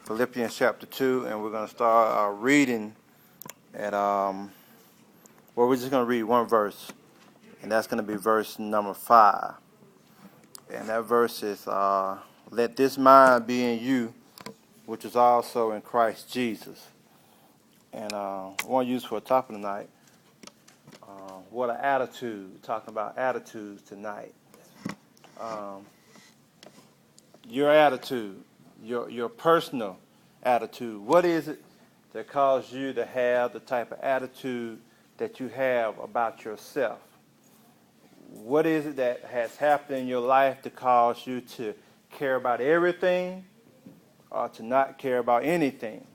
Philippians chapter 2, and we're going to start our reading at, we're just going to read one verse, and that's going to be verse number 5. And that verse is, let this mind be in you, which is also in Christ Jesus. And I want to use for a topic tonight, what an attitude, talking about attitudes tonight. Your attitude, your personal attitude. What is it that caused you to have the type of attitude that you have about yourself? What is it that has happened in your life to cause you to care about everything or to not care about anything?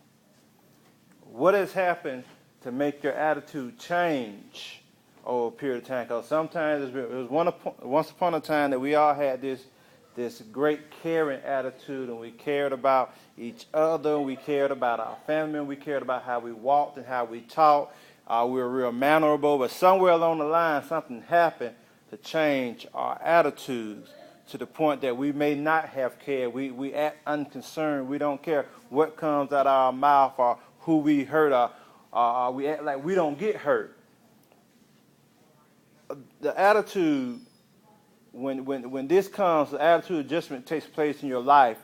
What has happened to make your attitude change over a period of time? Because sometimes it was once upon a time that we all had this great caring attitude, and we cared about each other, we cared about our family, we cared about how we walked and how we talked. We were real mannerable, but somewhere along the line something happened to change our attitudes to the point that we may not have cared. We act unconcerned. We don't care what comes out of our mouth or who we hurt, or we act like we don't get hurt. The attitude, when this comes, the attitude adjustment takes place in your life,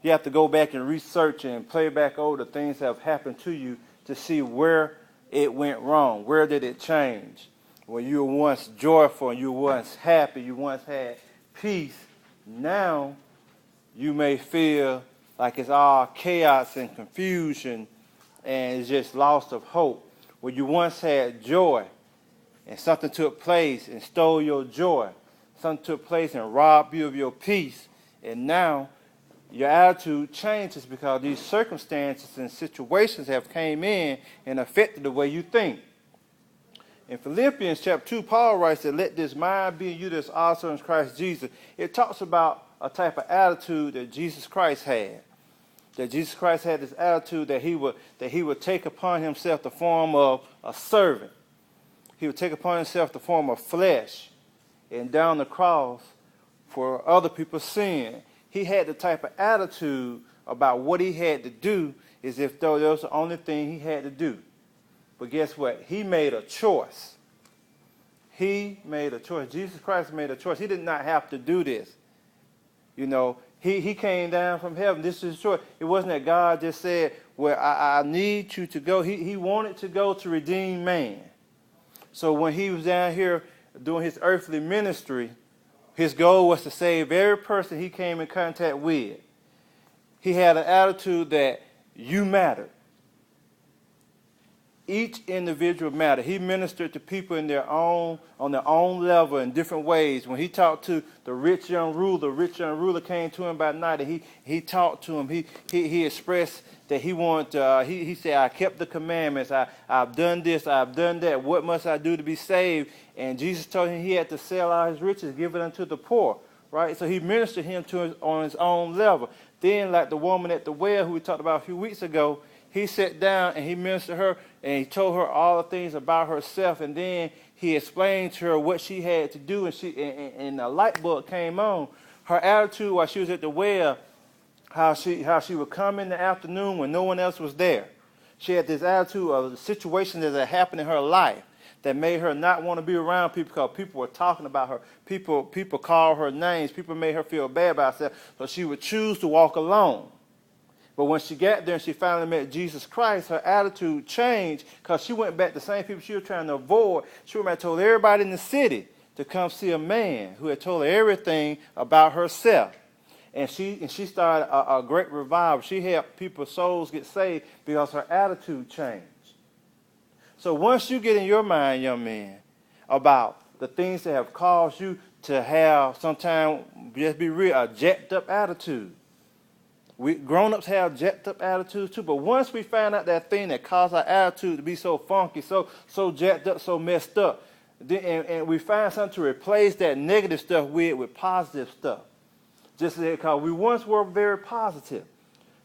you have to go back and research and play back over the things that have happened to you to see where it went wrong. Where did it change? When you were once joyful and you were once happy, you once had peace, now you may feel like it's all chaos and confusion and it's just loss of hope. When you once had joy and something took place and stole your joy, something took place and robbed you of your peace, and now your attitude changes because these circumstances and situations have came in and affected the way you think. In Philippians chapter 2, Paul writes that let this mind be in you that's also in Christ Jesus. It talks about a type of attitude that Jesus Christ had. That Jesus Christ had this attitude that he would take upon himself the form of a servant. He would take upon himself the form of flesh and down the cross for other people's sin. He had the type of attitude about what he had to do as if though that was the only thing he had to do. But guess what? He made a choice. He made a choice. Jesus Christ made a choice. He did not have to do this. You know, he came down from heaven. This is choice. It wasn't that God just said, well, I need you to go. He wanted to go to redeem man. So when he was down here doing his earthly ministry, his goal was to save every person he came in contact with. He had an attitude that you mattered. Each individual mattered. He ministered to people on their own level in different ways. When he talked to the rich young ruler came to him by night, and he talked to him. He expressed that he wanted. He said, "I kept the commandments. I've done this. I've done that. What must I do to be saved?" And Jesus told him he had to sell all his riches, give it unto the poor. Right. So he ministered him on his own level. Then, like the woman at the well who we talked about a few weeks ago, he sat down and he ministered her and he told her all the things about herself, and then he explained to her what she had to do, and a light bulb came on. Her attitude while she was at the well, how she would come in the afternoon when no one else was there. She had this attitude of the situation that had happened in her life that made her not want to be around people because people were talking about her. People called her names. People made her feel bad about herself, so she would choose to walk alone. But when she got there and she finally met Jesus Christ, her attitude changed because she went back to the same people she was trying to avoid. She went back and told everybody in the city to come see a man who had told her everything about herself. And she started a great revival. She helped people's souls get saved because her attitude changed. So once you get in your mind, young man, about the things that have caused you to have, sometimes, just be real, a jacked up attitude. We grown-ups have jacked up attitudes too, but once we find out that thing that caused our attitude to be so funky, so jacked up, so messed up, and we find something to replace that negative stuff with positive stuff. Just because we once were very positive.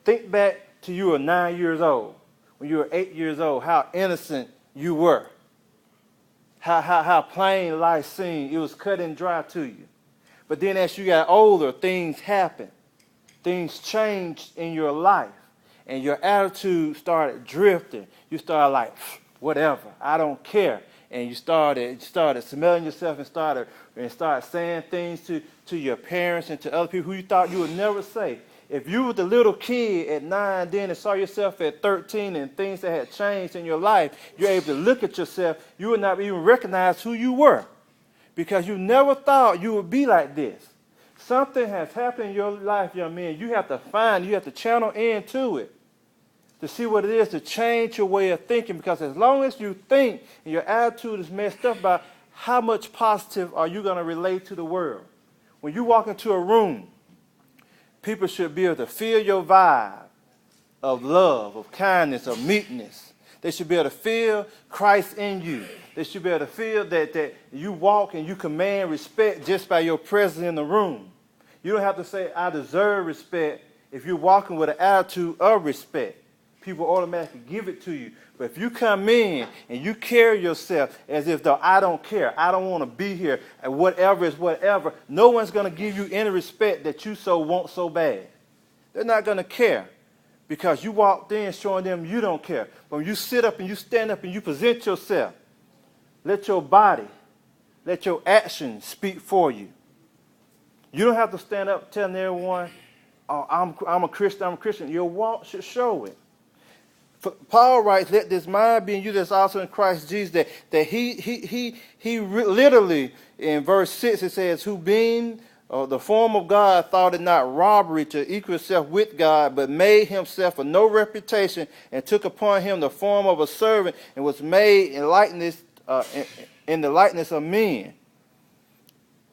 Think back to you were 9 years old, when you were 8 years old, how innocent you were. How plain life seemed. It was cut and dry to you. But then as you got older, things happened. Things changed in your life. and your attitude started drifting. You started like, whatever, I don't care. And you started smelling yourself and started saying things to your parents and to other people who you thought you would never say. If you were the little kid at 9 then and saw yourself at 13 and things that had changed in your life, you're able to look at yourself, you would not even recognize who you were because you never thought you would be like this. Something has happened in your life, young men. You have to channel into it to see what it is to change your way of thinking, because as long as you think and your attitude is messed up about how much positive are you going to relate to the world. When you walk into a room, people should be able to feel your vibe of love, of kindness, of meekness. They should be able to feel Christ in you. They should be able to feel that you walk and you command respect just by your presence in the room. You don't have to say, I deserve respect, if you're walking with an attitude of respect. People automatically give it to you. But if you come in and you carry yourself as if though I don't care, I don't want to be here, and whatever is whatever, no one's going to give you any respect that you so want so bad. They're not going to care because you walked in showing them you don't care. But when you sit up and you stand up and you present yourself, let your body, let your actions speak for you. You don't have to stand up telling everyone, oh, I'm a Christian. Your walk should show it. Paul writes, let this mind be in you that's also in Christ Jesus, that he literally, in verse 6, it says, who being the form of God thought it not robbery to equal himself with God, but made himself of no reputation and took upon him the form of a servant and was made in the likeness of men.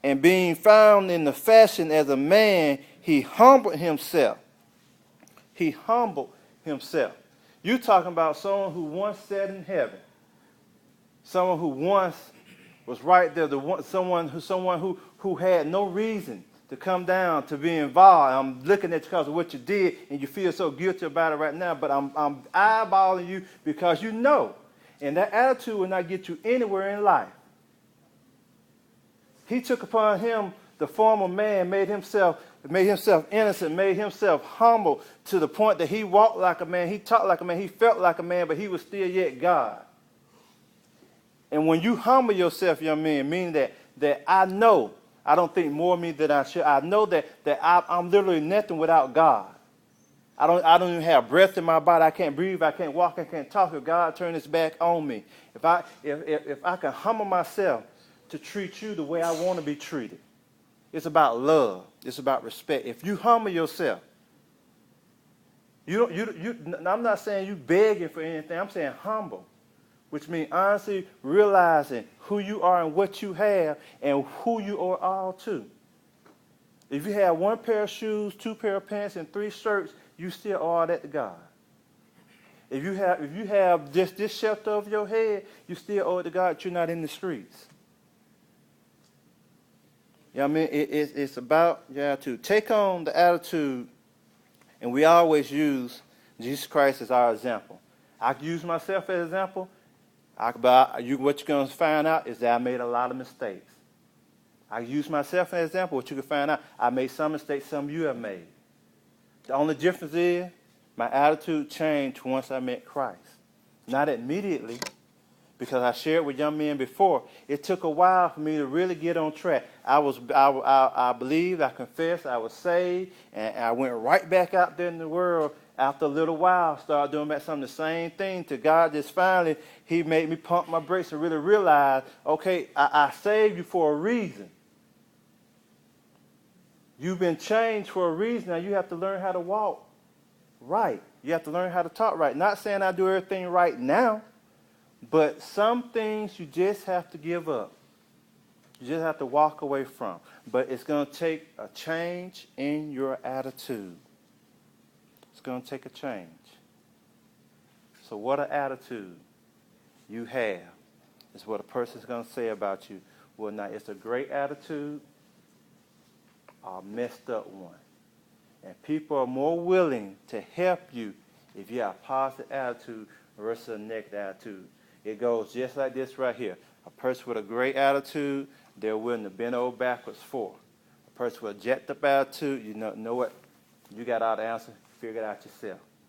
And being found in the fashion as a man, he humbled himself. He humbled himself. You're talking about someone who once sat in heaven. Someone who once was right there. Someone who had no reason to come down, to be involved. I'm looking at you because of what you did, and you feel so guilty about it right now. But I'm eyeballing you because you know. And that attitude will not get you anywhere in life. He took upon him the form of man, made himself innocent, made himself humble to the point that he walked like a man, he talked like a man, he felt like a man, but he was still yet God. And when you humble yourself, young man, meaning that I know, I don't think more of me than I should. I know that I'm literally nothing without God. I don't even have breath in my body. I can't breathe. I can't walk. I can't talk. If God turned his back on me, if I can humble myself to treat you the way I want to be treated. It's about love. It's about respect. If you humble yourself, I'm not saying you begging for anything. I'm saying humble, which means honestly realizing who you are and what you have and who you are all to. If you have 1 pair of shoes, 2 pair of pants, and 3 shirts, you still owe all that to God. If you have just this shelter over your head, you still owe it to God that you're not in the streets. You know what I mean? It's about your attitude. Take on the attitude, and we always use Jesus Christ as our example. I can use myself as an example, what you're going to find out is that I made a lot of mistakes. I use myself as an example. What you can find out, I made some mistakes some of you have made. The only difference is my attitude changed once I met Christ. Not immediately, because I shared with young men before. It took a while for me to really get on track. I believed, I confessed, I was saved, and I went right back out there in the world after a little while, started doing back some of the same thing to God. Just finally, he made me pump my brakes and really realize, okay, I saved you for a reason. You've been changed for a reason. Now you have to learn how to walk right. You have to learn how to talk right. Not saying I do everything right now, but some things you just have to give up. You just have to walk away from. But it's going to take a change in your attitude. It's going to take a change. So what an attitude you have is what a person's going to say about you. Well, now, it's a great attitude or a messed up one. And people are more willing to help you if you have a positive attitude versus a negative attitude. It goes just like this right here. A person with a great attitude, they're willing to bend over backwards for. A person with a jacked up attitude, you know what? You got all the answer. Figure it out yourself.